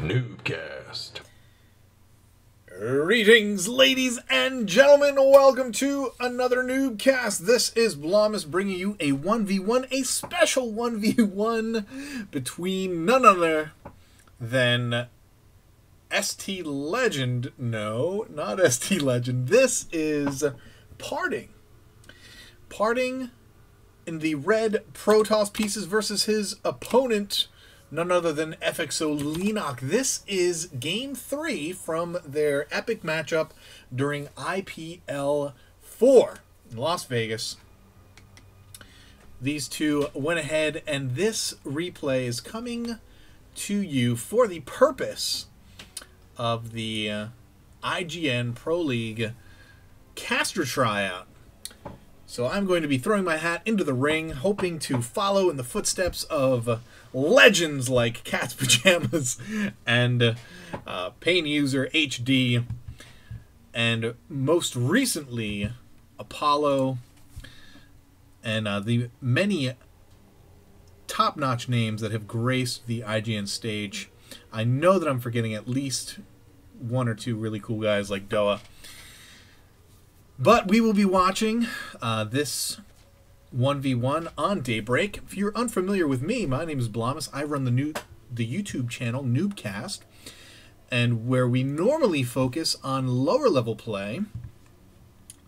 NuubCast. Greetings, ladies and gentlemen. Welcome to another NuubCast. This is Blomus bringing you a 1v1, a special 1v1 between none other than ST Legend. No, not ST Legend. This is Parting. Parting in the red Protoss pieces versus his opponent, none other than FXOLeenock. This is Game 3 from their epic matchup during IPL4 in Las Vegas. These two went ahead, and this replay is coming to you for the purpose of the IGN Proleague caster tryout. So I'm going to be throwing my hat into the ring, hoping to follow in the footsteps of legends like Cat's Pajamas and Pain User HD, and most recently Apollo, and the many top-notch names that have graced the IGN stage. I know that I'm forgetting at least one or two really cool guys like Doa. But we will be watching this 1v1 on Daybreak. If you're unfamiliar with me, my name is Blomus. I run the YouTube channel NuubCast, and where we normally focus on lower level play,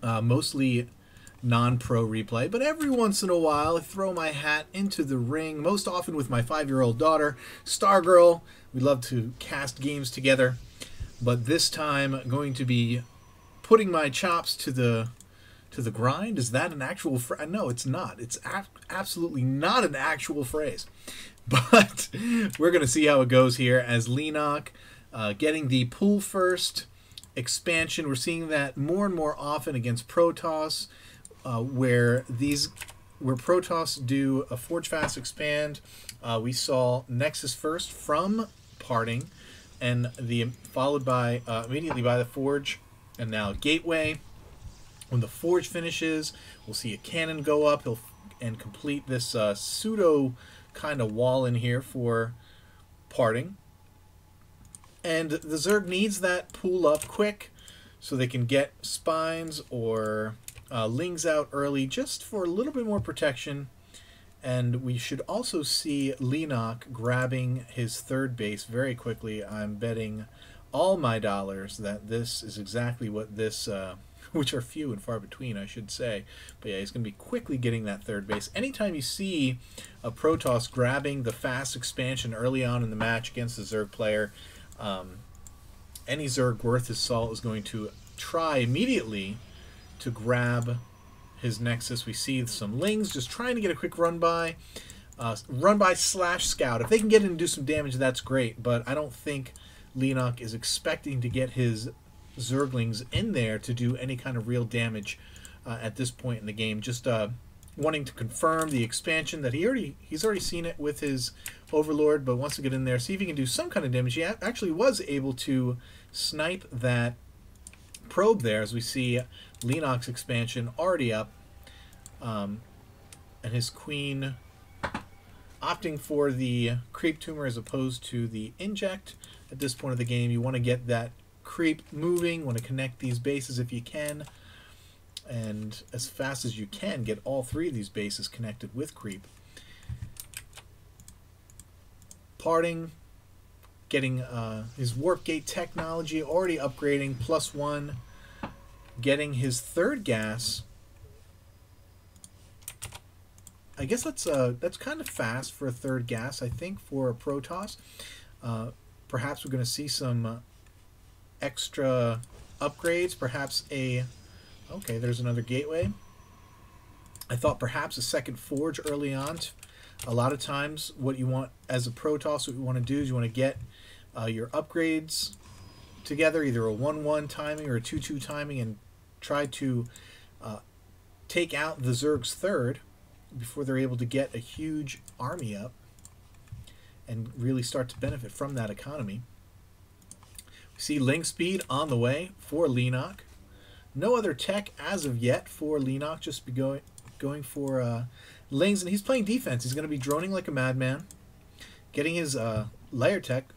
mostly non-pro replay. But every once in a while, I throw my hat into the ring. Most often with my 5-year-old daughter, Stargirl. We love to cast games together. But this time, I'm going to be putting my chops to the grind. Is that an actual phrase? No, it's not. It's absolutely not an actual phrase. But we're going to see how it goes here as Leenock getting the pool first expansion. We're seeing that more and more often against Protoss, where Protoss do a Forge Fast expand. We saw Nexus first from Parting, and followed by immediately by the Forge. And now Gateway. When the Forge finishes, we'll see a cannon go up and complete this pseudo kind of wall in here for Parting. And the Zerg needs that pool up quick so they can get spines or lings out early just for a little bit more protection. And we should also see Leenock grabbing his third base very quickly. I'm betting all my dollars that this is exactly what this, which are few and far between, I should say. But yeah, he's going to be quickly getting that third base. Anytime you see a Protoss grabbing the fast expansion early on in the match against the Zerg player, any Zerg worth his salt is going to try immediately to grab his Nexus. We see some Lings just trying to get a quick run by slash scout. If they can get in and do some damage, that's great. But I don't think Leenock is expecting to get his Zerglings in there to do any kind of real damage at this point in the game. Just wanting to confirm the expansion that he's already seen it with his Overlord, but wants to get in there, see if he can do some kind of damage. He actually was able to snipe that probe there, as we see Leenock's expansion already up, and his Queen opting for the Creep Tumor as opposed to the Inject. At this point of the game, you want to get that creep moving, want to connect these bases if you can, and as fast as you can get all three of these bases connected with creep. Parting, getting his Warp Gate technology already upgrading, +1, getting his third gas. I guess that's kind of fast for a third gas, I think, for a Protoss. Perhaps we're going to see some extra upgrades. Perhaps okay, there's another Gateway. I thought perhaps a second Forge early on. A lot of times what you want as a Protoss, what you want to do is you want to get your upgrades together, either a 1-1 timing or a 2-2 timing, and try to take out the Zerg's third before they're able to get a huge army up and really start to benefit from that economy. We see Ling Speed on the way for Leenock. No other tech as of yet for Leenock, just be going for Lings, and he's playing defense. He's going to be droning like a madman, getting his layer tech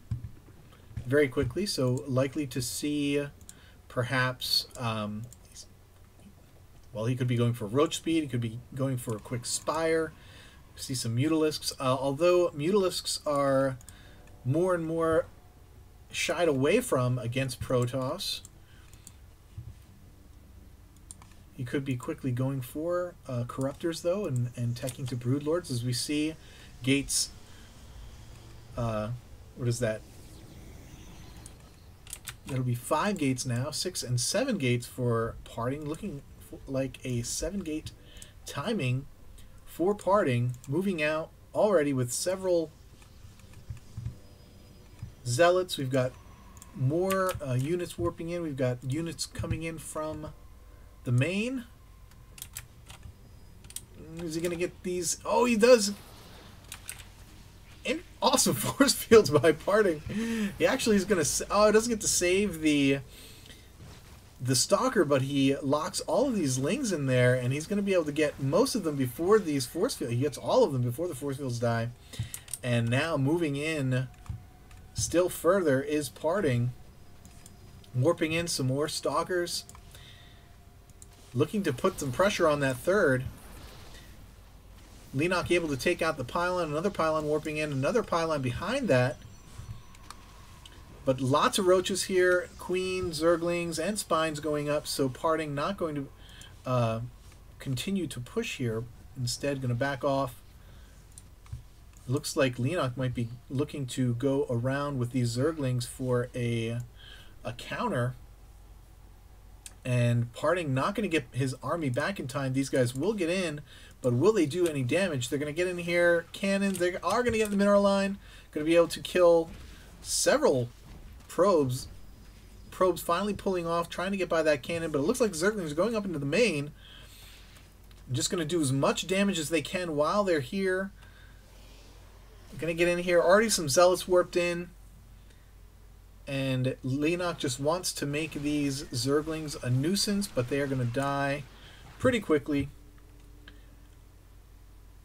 very quickly, so likely to see perhaps, well, he could be going for roach speed, he could be going for a quick spire. See some Mutalisks, although Mutalisks are more and more shied away from against Protoss. He could be quickly going for Corruptors, though, and teching to Broodlords, as we see gates. What is that? That'll be 5 gates now, 6 and 7 gates for Parting, looking like a 7-gate timing for Parting, moving out already with several Zealots. We've got more units warping in. We've got units coming in from the main. Is he going to get these? Oh, he does. And awesome force fields by Parting. He actually is going to... Oh, he doesn't get to save the Stalker, but he locks all of these Lings in there, and he's going to be able to get most of them before these force fields. He gets all of them before the force fields die. And now moving in still further is Parting. Warping in some more Stalkers. Looking to put some pressure on that third. Leenock able to take out the pylon, another pylon warping in, another pylon behind that. But lots of roaches here, Queen, Zerglings, and Spines going up, so Parting not going to continue to push here. Instead, going to back off. Looks like Leenock might be looking to go around with these Zerglings for a counter. And Parting not going to get his army back in time. These guys will get in, but will they do any damage? They're going to get in here. Cannons, they are going to get the mineral line. Going to be able to kill several probes. Probes finally pulling off, trying to get by that cannon, but it looks like Zerglings are going up into the main. Just going to do as much damage as they can while they're here. Going to get in here. Already some Zealots warped in. And Leenock just wants to make these Zerglings a nuisance, but they are going to die pretty quickly.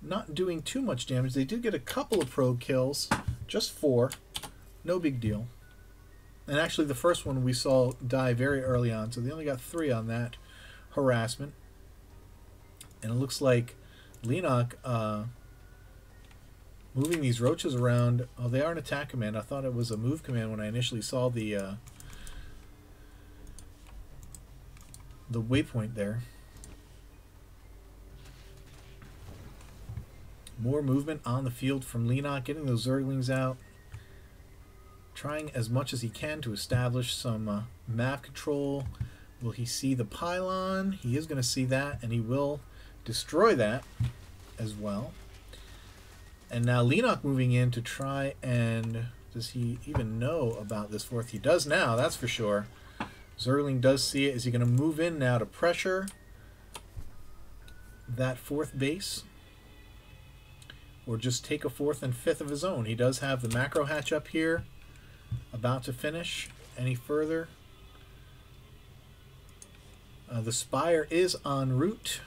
Not doing too much damage. They did get a couple of probe kills, just 4. No big deal. And actually the first one we saw die very early on, so they only got 3 on that harassment. And it looks like Leenock moving these roaches around. Oh, they are an attack command. I thought it was a move command when I initially saw the waypoint there. More movement on the field from Leenock, getting those Zerglings out. Trying as much as he can to establish some map control. Will he see the pylon? He is going to see that, and he will destroy that as well. And now Leenock moving in to try and... Does he even know about this fourth? He does now, that's for sure. Zergling does see it. Is he going to move in now to pressure that 4th base? Or just take a 4th and 5th of his own? He does have the macro hatch up here. About to finish. Any further? The Spire is en route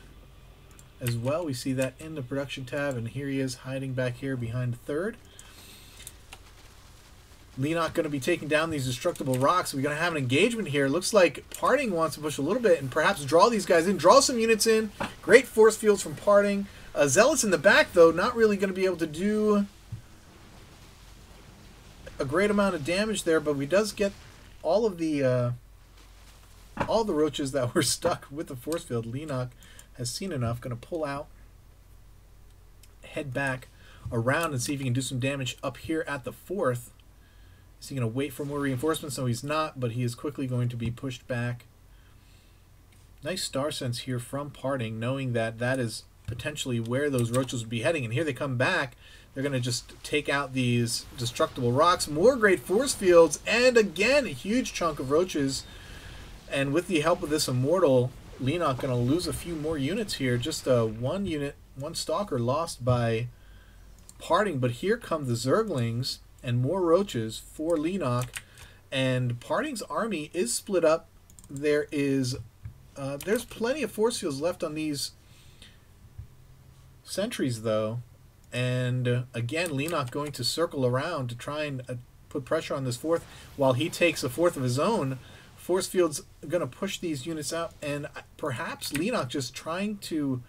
as well. We see that in the production tab, and here he is hiding back here behind the 3rd. Leenock going to be taking down these destructible rocks. We're going to have an engagement here. Looks like Parting wants to push a little bit and perhaps draw these guys in. Draw some units in. Great force fields from Parting. Zealots in the back, though, not really going to be able to do a great amount of damage there, but we does get all of the roaches that were stuck with the force field. Leenock has seen enough. Going to pull out, head back around, and see if he can do some damage up here at the 4th. Is he going to wait for more reinforcements? No, he's not, but he is quickly going to be pushed back. Nice star sense here from Parting, knowing that that is potentially where those roaches would be heading. And here they come back. They're going to just take out these destructible rocks. More great force fields, and again, a huge chunk of roaches. And with the help of this Immortal, Leenock going to lose a few more units here. Just one unit, one Stalker lost by Parting. But here come the Zerglings and more roaches for Leenock. And Parting's army is split up. There is there's plenty of force fields left on these sentries, though. And again, Leenock going to circle around to try and put pressure on this fourth while he takes a fourth of his own. Force field's going to push these units out, and perhaps Leenock just trying to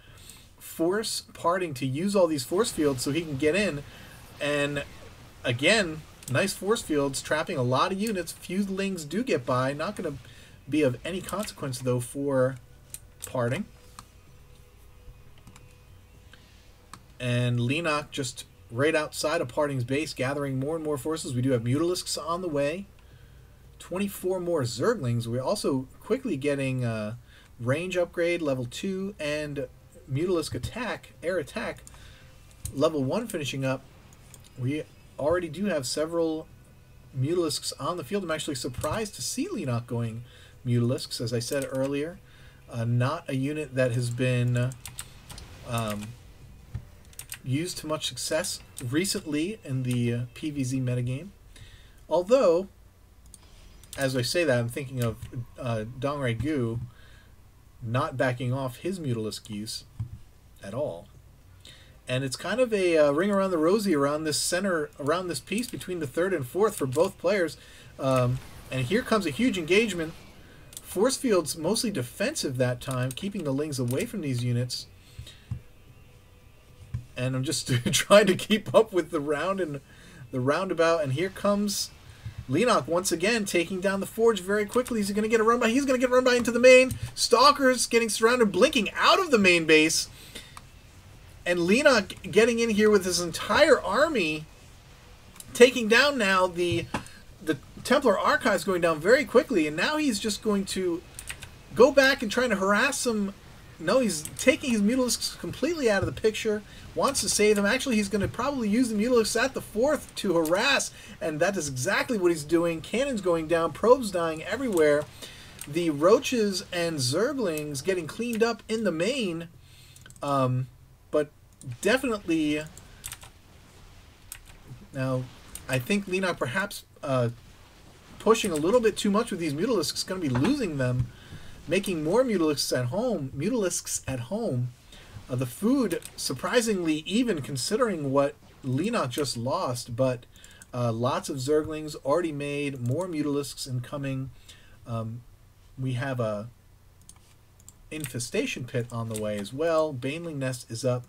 force Parting to use all these force fields so he can get in. And again, nice force fields, trapping a lot of units. Few lings do get by. Not going to be of any consequence, though, for Parting. And Leenock just right outside of Parting's base, gathering more and more forces. We do have Mutalisks on the way. 24 more Zerglings. We're also quickly getting range upgrade, level 2, and Mutalisk attack, air attack, level 1 finishing up. We already do have several Mutalisks on the field. I'm actually surprised to see Leenock going Mutalisks, as I said earlier. Not a unit that has been used to much success recently in the PvZ metagame. Although, as I say that, I'm thinking of Dongrai Gu not backing off his Mutalisk use at all. And it's kind of a ring around the rosy around this center, around this piece between the third and fourth for both players. And here comes a huge engagement. Force field's mostly defensive that time, keeping the lings away from these units. And I'm just trying to keep up with the round and the roundabout. And here comes Leenock once again, taking down the Forge very quickly. Is he going to get a run by? He's going to get run by into the main. Stalkers getting surrounded, blinking out of the main base. And Leenock getting in here with his entire army, taking down now the Templar Archives, going down very quickly. And now he's just going to go back and trying to harass them. No, he's taking his Mutalisks completely out of the picture. Wants to save them. Actually, he's going to probably use the Mutalisks at the fourth to harass, and that is exactly what he's doing. Cannons going down, probes dying everywhere. The Roaches and Zerglings getting cleaned up in the main, but definitely now I think Leenock perhaps pushing a little bit too much with these Mutalisks, going to be losing them. Making more Mutalisks at home. The food, surprisingly even considering what Leenock just lost, but lots of Zerglings already made, more Mutalisks incoming. We have a infestation pit on the way as well. Baneling nest is up.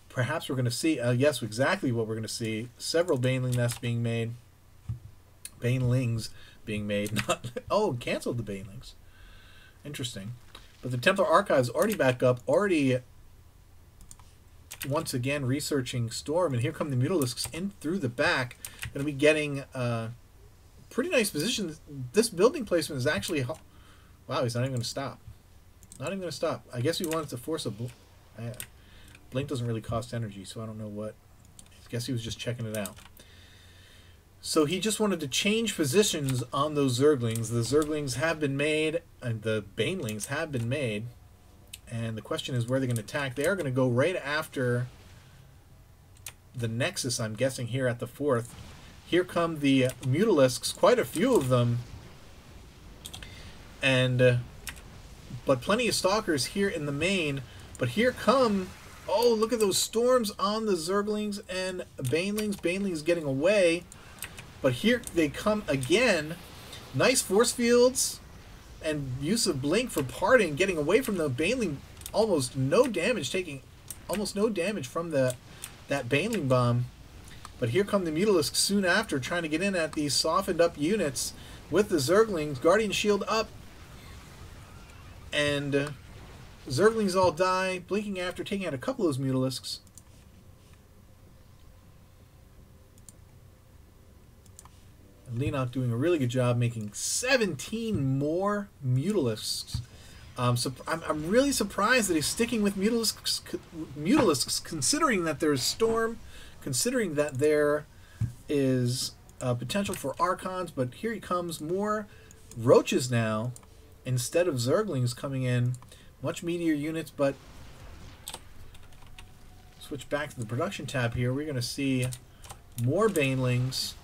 Perhaps we're going to see, yes, exactly what we're going to see. Several Baneling nests being made. Banelings being made. Not, oh, canceled the Banelings. Interesting. But the Templar Archives already back up, already once again researching Storm, and here come the Mutalisks in through the back. Going to be getting pretty nice position. This building placement is actually... Wow, he's not even going to stop. Not even going to stop. I guess we wanted to force a... Blink doesn't really cost energy, so I don't know what... I guess he was just checking it out. So he just wanted to change positions on those Zerglings. The Zerglings have been made, and the Banelings have been made. And the question is where they're going to attack. They are going to go right after the Nexus, I'm guessing, here at the fourth. Here come the Mutalisks, quite a few of them. And but plenty of Stalkers here in the main. But here come... Oh, look at those storms on the Zerglings and Banelings. Banelings getting away. But here they come again. Nice force fields and use of Blink for Parting, getting away from the Baneling. Almost no damage, taking almost no damage from that Baneling bomb. But here come the Mutalisks soon after, trying to get in at these softened up units with the Zerglings. Guardian Shield up. And Zerglings all die, blinking after, taking out a couple of those Mutalisks. Leenock doing a really good job making 17 more Mutalisks. So I'm really surprised that he's sticking with Mutalisks, considering that there's Storm, considering that there is potential for Archons, but here he comes, more Roaches now, instead of Zerglings coming in. Much meatier units, but switch back to the production tab here. We're going to see more Banelings.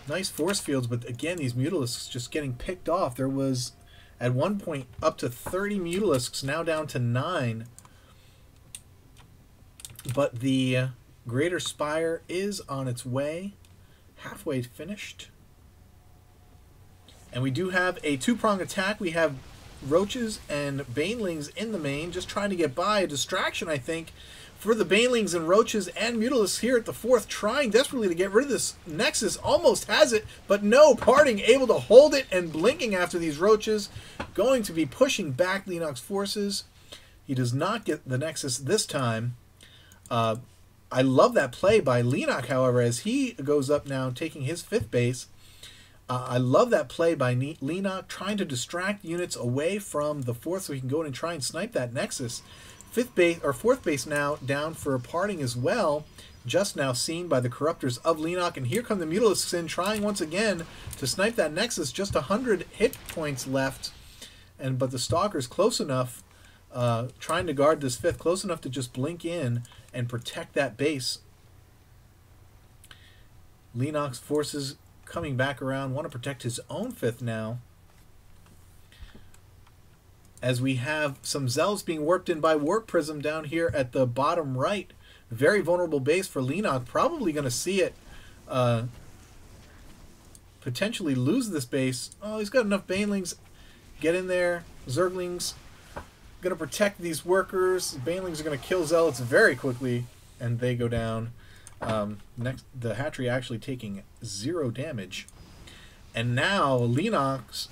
Nice force fields, but again, these Mutalisks just getting picked off. There was, at one point, up to 30 Mutalisks, now down to 9. But the Greater Spire is on its way. Halfway finished. And we do have a two-prong attack. We have Roaches and Banelings in the main, just trying to get by. A distraction, I think, for the Banelings and Roaches and Mutalisks here at the fourth, trying desperately to get rid of this Nexus. Almost has it, but no, Parting able to hold it and blinking after these Roaches. Going to be pushing back Leenock's forces. He does not get the Nexus this time. I love that play by Leenock, however, as he goes up now, taking his fifth base. I love that play by Leenock, trying to distract units away from the fourth so he can go in and try and snipe that Nexus. Fifth base or fourth base now down for Parting as well, just now seen by the Corruptors of Leenock. And here come the Mutalisks in, trying once again to snipe that Nexus. Just 100 hit points left, but the Stalker's close enough, trying to guard this fifth, close enough to just blink in and protect that base. Leenock's forces coming back around, want to protect his own fifth now. As we have some Zealots being warped in by Warp Prism down here at the bottom right. Very vulnerable base for Leenock. Probably going to see it potentially lose this base. Oh, he's got enough Banelings. Get in there. Zerglings. Going to protect these workers. Banelings are going to kill Zealots very quickly, and they go down. Next, the Hatchery actually taking 0 damage. And now Leenock's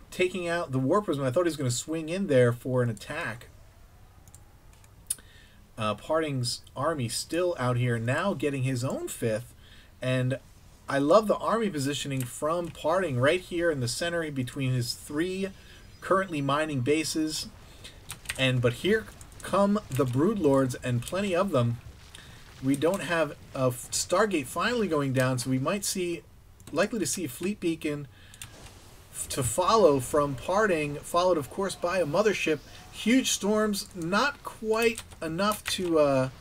taking out the Warp Prism. I thought he was going to swing in there for an attack. Parting's army still out here now, getting his own fifth. And I love the army positioning from Parting right here in the center between his 3 currently mining bases. But here come the Broodlords, and plenty of them. We don't have a Stargate finally going down, so we might see, likely to see a Fleet Beacon to follow from Parting, followed of course by a Mothership. Huge storms, not quite enough to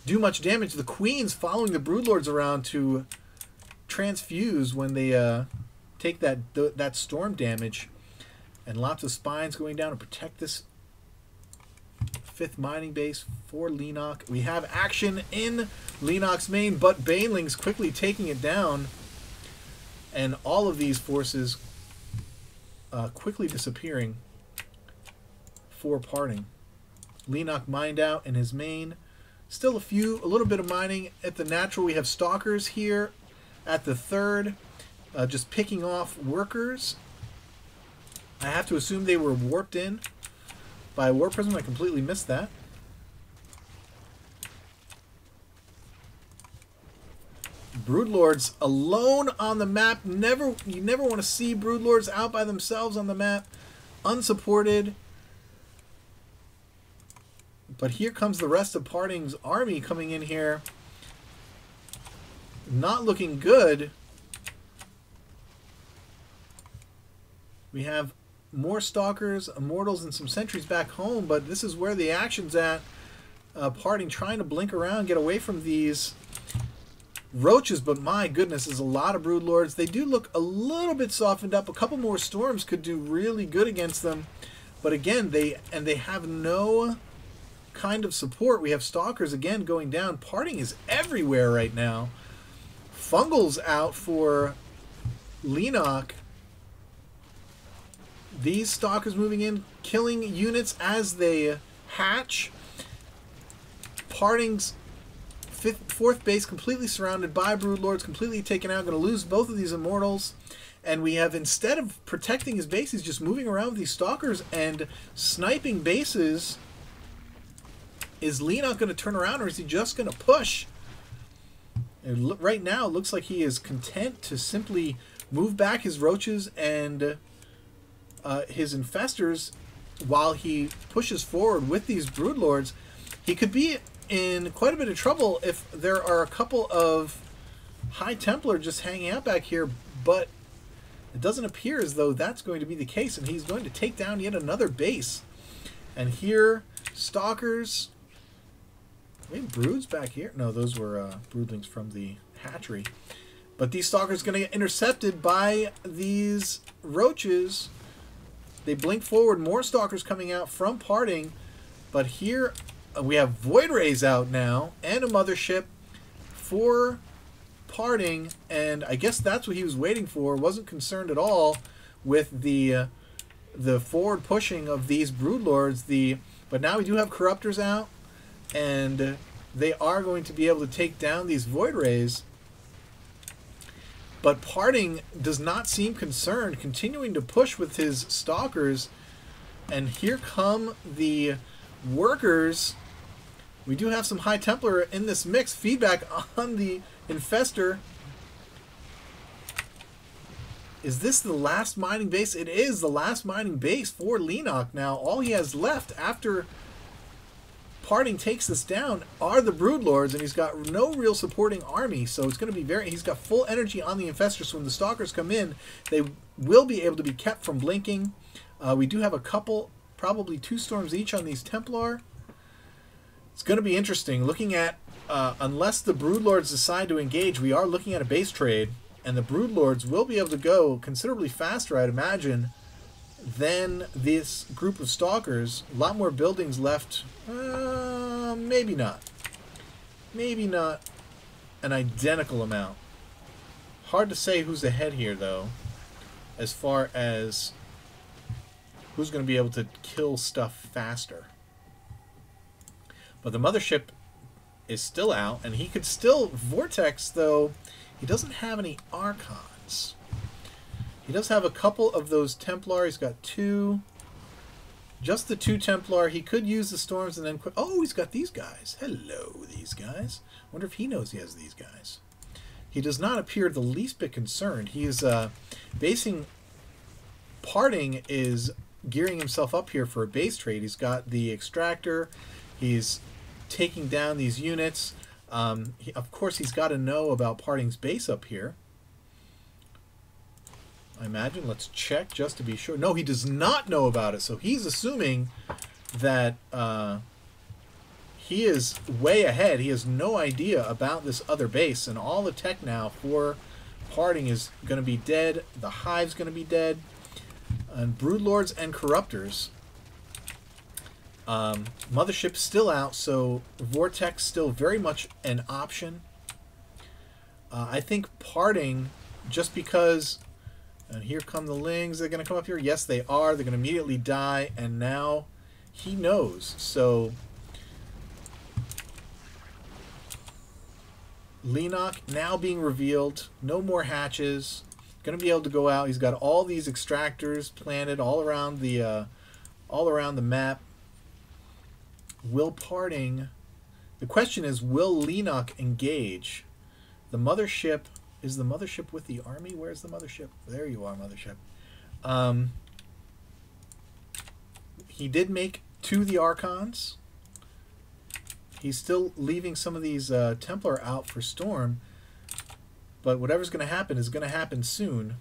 do much damage. The Queen's following the Broodlords around to transfuse when they take that storm damage. And lots of Spines going down to protect this fifth mining base for Leenock. We have action in Leenock's main, but Banelings quickly taking it down. And all of these forces quickly disappearing for Parting. Leenock mined out in his main. Still a little bit of mining at the natural. We have Stalkers here at the third, just picking off workers. I have to assume they were warped in by Warp Prism. I completely missed that. Broodlords alone on the map. You never want to see Broodlords out by themselves on the map, unsupported. But here comes the rest of Parting's army coming in here. Not looking good. We have more Stalkers, Immortals, and some sentries back home, but this is where the action's at. Parting trying to blink around, get away from these Roaches, but my goodness, there's a lot of Broodlords. They do look a little bit softened up. A couple more storms could do really good against them. But again, they have no kind of support. We have Stalkers again going down. Parting is everywhere right now. Fungal's out for Leenock. These Stalkers moving in, killing units as they hatch. Parting's fourth base completely surrounded by Broodlords, completely taken out. Going to lose both of these Immortals. And we have, instead of protecting his base, he's just moving around with these Stalkers and sniping bases. Is Leenock going to turn around, or is he just going to push? And right now, it looks like he is content to simply move back his Roaches and his Infestors while he pushes forward with these Broodlords. He could be in quite a bit of trouble if there are a couple of High Templar just hanging out back here, but it doesn't appear as though that's going to be the case, and he's going to take down yet another base. And here, Stalkers. We have Broods back here. No, those were Broodlings from the hatchery. But these Stalkers are going to get intercepted by these Roaches. They blink forward. More Stalkers coming out from Parting. But here, we have Void Rays out now and a Mothership for Parting, and I guess that's what he was waiting for. Wasn't concerned at all with the forward pushing of these Broodlords. But now we do have Corruptors out, and they are going to be able to take down these Void Rays. But Parting does not seem concerned, continuing to push with his Stalkers. And here come the Workers. We do have some High Templar in this mix. Feedback on the Infestor. Is this the last mining base? It is the last mining base for Leenock now. All he has left after Parting takes this down are the Broodlords, and he's got no real supporting army, so it's going to be he's got full energy on the Infestor, so when the Stalkers come in, they will be able to be kept from blinking. We do have a couple, probably 2 storms each on these Templar. It's going to be interesting. Looking at, unless the Broodlords decide to engage, we are looking at a base trade, and the Broodlords will be able to go considerably faster, I'd imagine, than this group of Stalkers. A lot more buildings left. Maybe not. Maybe not an identical amount. Hard to say who's ahead here, though, as far as who's going to be able to kill stuff faster. But the Mothership is still out, and he could still Vortex, though he doesn't have any Archons. He does have a couple of those Templar. He's got 2. Just the 2 Templar. He could use the Storms and then quit. Oh, he's got these guys. Hello, these guys. Wonder if he knows he has these guys. He does not appear the least bit concerned. He is basing... Parting is gearing himself up here for a base trade. He's got the Extractor. He's taking down these units. Of course, he's got to know about Parting's base up here. I imagine. Let's check just to be sure. No, he does not know about it. So he's assuming that he is way ahead. He has no idea about this other base. And all the tech now for Parting is going to be dead. The Hive's going to be dead. And Broodlords and Corruptors. Mothership's still out, so Vortex still very much an option. I think Parting, just because... And here come the Lings. They're going to come up here. Yes, they are. They're going to immediately die. And now he knows. So Leenock now being revealed. No more hatches. Going to be able to go out. He's got all these Extractors planted all around the map. Will Parting... The question is, will Leenock engage? The Mothership... Is the Mothership with the army? Where's the Mothership? There you are, Mothership. He did make 2 of the Archons. He's still leaving some of these Templar out for Storm. But whatever's going to happen is going to happen soon.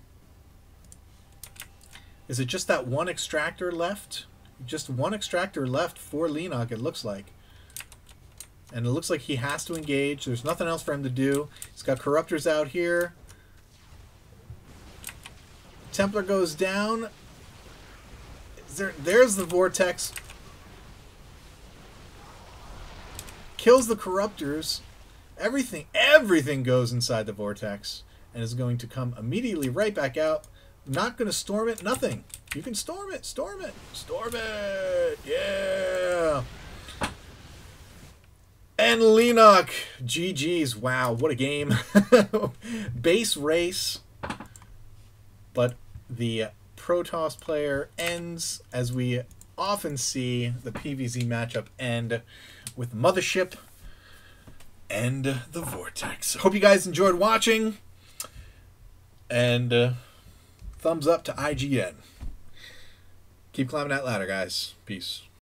Is it just that 1 Extractor left? Just 1 Extractor left for Leenock, it looks like. And it looks like he has to engage. There's nothing else for him to do. He's got Corruptors out here. Templar goes down. There's the Vortex. Kills the Corruptors. Everything goes inside the Vortex. And is going to come immediately right back out. Not going to storm it. Nothing. You can storm it. Storm it. Storm it. Yeah. And Leenock, GG's. Wow, what a game. Base race. But the Protoss player ends, as we often see the PvZ matchup end, with Mothership and the Vortex. Hope you guys enjoyed watching. And thumbs up to IGN. Keep climbing that ladder, guys. Peace.